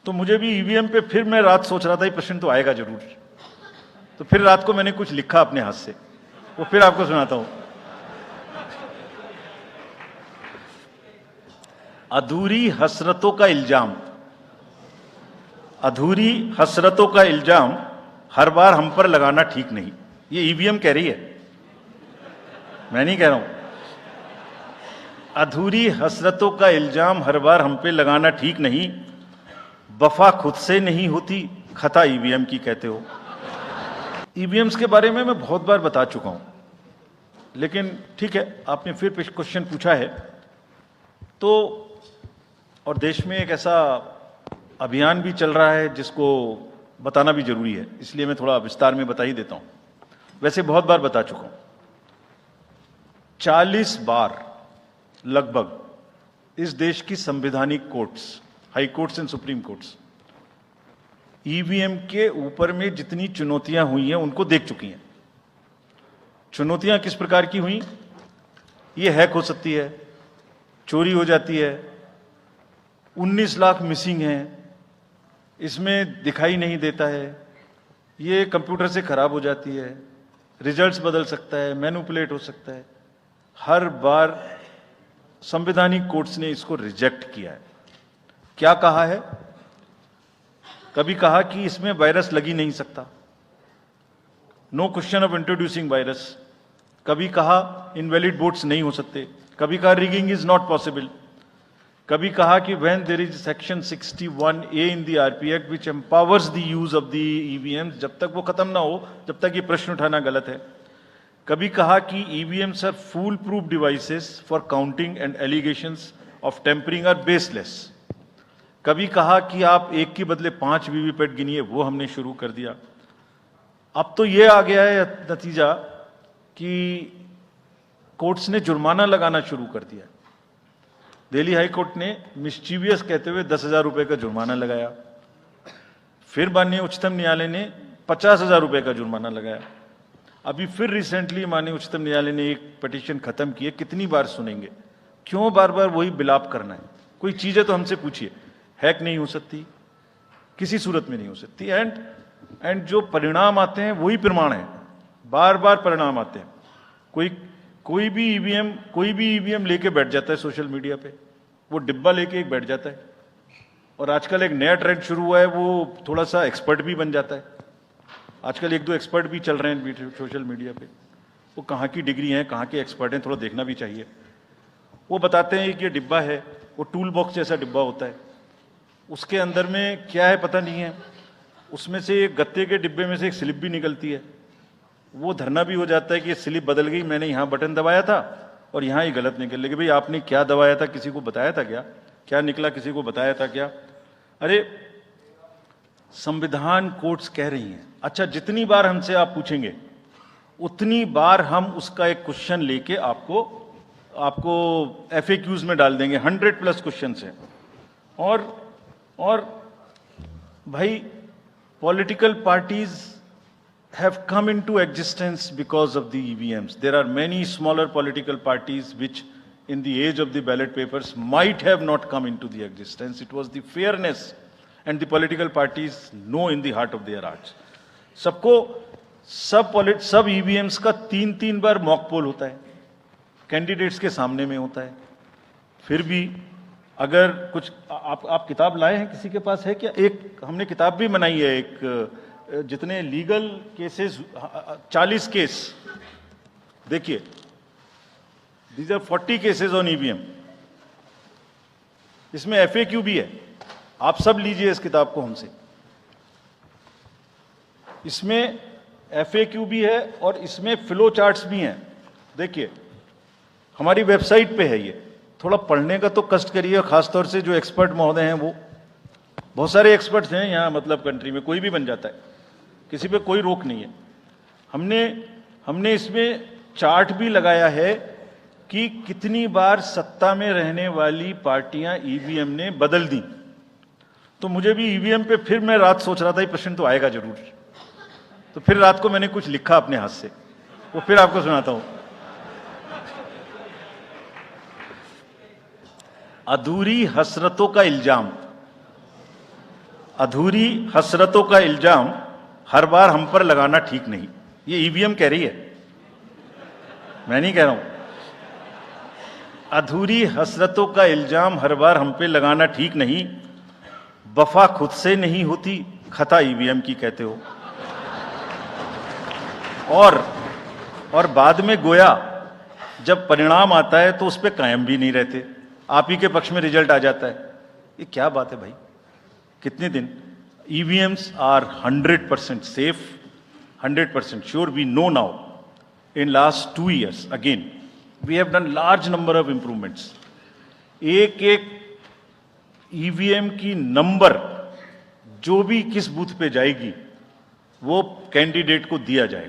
तो मुझे भी ईवीएम पे फिर मैं रात सोच रहा था ये प्रश्न तो आएगा जरूर। तो फिर रात को मैंने कुछ लिखा अपने हाथ से, वो फिर आपको सुनाता हूं। अधूरी हसरतों का इल्जाम, अधूरी हसरतों का इल्जाम हर बार हम पर लगाना ठीक नहीं। ये ईवीएम कह रही है, मैं नहीं कह रहा हूं। अधूरी हसरतों का इल्जाम हर बार हम पे लगाना ठीक नहीं, वफा खुद से नहीं होती, खता ईवीएम की कहते हो। ईवीएम्स के बारे में मैं बहुत बार बता चुका हूं, लेकिन ठीक है, आपने फिर क्वेश्चन पूछा है तो। और देश में एक ऐसा अभियान भी चल रहा है जिसको बताना भी जरूरी है, इसलिए मैं थोड़ा विस्तार में बता ही देता हूं। वैसे बहुत बार बता चुका हूं, 40 बार लगभग इस देश की संवैधानिक courts, high courts and supreme courts EVM के ऊपर में जितनी चुनौतियां हुई हैं उनको देख चुकी हैं। चुनौतियां किस प्रकार की हुई? ये हैक हो सकती है, चोरी हो जाती है, 19 लाख मिसिंग हैं, इसमें दिखाई नहीं देता है, ये कंप्यूटर से खराब हो जाती है, रिजल्ट्स बदल सकता है, मैनिपुलेट हो सकता है। हर बार संवैधानिक कोर्ट्स ने इसको रिजेक्ट किया है। क्या कहा है? कभी कहा कि इसमें वायरस लग ही नहीं सकता, no question of introducing virus. कभी कहा इनवैलिड वोट्स नहीं हो सकते, कभी कहा रिगिंग इज नॉट पॉसिबल, कभी कहा कि when there is section 61A in the RP act which empowers the use of the EVM, जब तक वो खत्म ना हो जब तक ये प्रश्न उठाना गलत है। कभी कहा कि EVMs are fool proof devices for counting and allegations of tampering are baseless. कभी कहा कि आप एक के बदले 5 वीवीपैट गिनिए, वो हमने शुरू कर दिया। अब तो ये आ गया है नतीजा कि कोर्ट्स ने जुर्माना लगाना शुरू कर दिया। दिल्ली हाई कोर्ट ने मिस्चीवियस कहते हुए 10,000 रुपए का जुर्माना लगाया, फिर माननीय उच्चतम न्यायालय ने 50,000 रुपए का जुर्माना लगाया। अभी फिर रिसेंटली माननीय उच्चतम न्यायालय ने एक पिटीशन खत्म की है। कितनी बार सुनेंगे, क्यों बार बार वही बिलाप करना है? कोई चीजें तो हमसे पूछिए। हैक नहीं हो सकती, किसी सूरत में नहीं हो सकती, एंड जो परिणाम आते हैं वही प्रमाण है, बार बार परिणाम आते हैं। कोई भी ईवीएम लेके बैठ जाता है सोशल मीडिया पे, वो डिब्बा लेके एक बैठ जाता है। और आजकल एक नया ट्रेंड शुरू हुआ है, वो थोड़ा सा एक्सपर्ट भी बन जाता है। आजकल 1-2 एक्सपर्ट भी चल रहे हैं सोशल मीडिया पे, वो कहाँ की डिग्री हैं, कहाँ के एक्सपर्ट हैं, थोड़ा देखना भी चाहिए। वो बताते हैं कि ये डिब्बा है, वो टूल बॉक्स जैसा डिब्बा होता है, उसके अंदर में क्या है पता नहीं है, उसमें से एक गत्ते के डिब्बे में से एक स्लिप भी निकलती है। वो धरना भी हो जाता है कि ये स्लिप बदल गई, मैंने यहाँ बटन दबाया था और यहाँ ही गलत निकल लगी। भाई आपने क्या दबाया था, किसी को बताया था क्या? क्या निकला, किसी को बताया था क्या? अरे संविधान कोर्ट्स कह रही हैं। अच्छा, जितनी बार हमसे आप पूछेंगे उतनी बार हम उसका एक क्वेश्चन लेके आपको FAQs में डाल देंगे। 100+ क्वेश्चन है। और भाई, political parties have come into existence because of the EVMs. There are many smaller political parties which in the age of the ballot papers might have not come into the existence. It was the fairness, and the political parties know in the heart of their hearts. सब EVMs का 3-3 बार mock poll होता है, candidates के सामने में होता है। फिर भी अगर कुछ आप किताब लाए हैं, किसी के पास है क्या? एक हमने किताब भी बनाई है, एक जितने लीगल केसेस, 40 केस, देखिए, these are 40 cases on EVM. इसमें FAQ भी है, आप सब लीजिए इस किताब को हमसे। इसमें FAQ भी है और इसमें फ्लो चार्ट्स भी हैं। देखिए, हमारी वेबसाइट पे है ये, थोड़ा पढ़ने का तो कष्ट करिए, खासतौर से जो एक्सपर्ट महोदय हैं, वो बहुत सारे एक्सपर्ट्स हैं यहाँ, मतलब कंट्री में कोई भी बन जाता है, किसी पे कोई रोक नहीं है। हमने इसमें चार्ट भी लगाया है कि कितनी बार सत्ता में रहने वाली पार्टियां ईवीएम ने बदल दी। तो मुझे भी ईवीएम पे फिर मैं रात सोच रहा था ये प्रश्न तो आएगा जरूर। तो फिर रात को मैंने कुछ लिखा अपने हाथ से, वो फिर आपको सुनाता हूं। अधूरी हसरतों का इल्जाम, अधूरी हसरतों का इल्जाम हर बार हम पर लगाना ठीक नहीं। ये ईवीएम कह रही है, मैं नहीं कह रहा हूं। अधूरी हसरतों का इल्जाम हर बार हम पे लगाना ठीक नहीं, वफा खुद से नहीं होती, खता ईवीएम की कहते हो। और बाद में गोया जब परिणाम आता है तो उस पर कायम भी नहीं रहते, आप ही के पक्ष में रिजल्ट आ जाता है। ये क्या बात है भाई? कितने दिन? EVMs are 100% safe, 100% sure. We know now in last 2 years again we have done large number of improvements. एक ईवीएम की नंबर जो भी किस बूथ पे जाएगी वो कैंडिडेट को दिया जाएगा।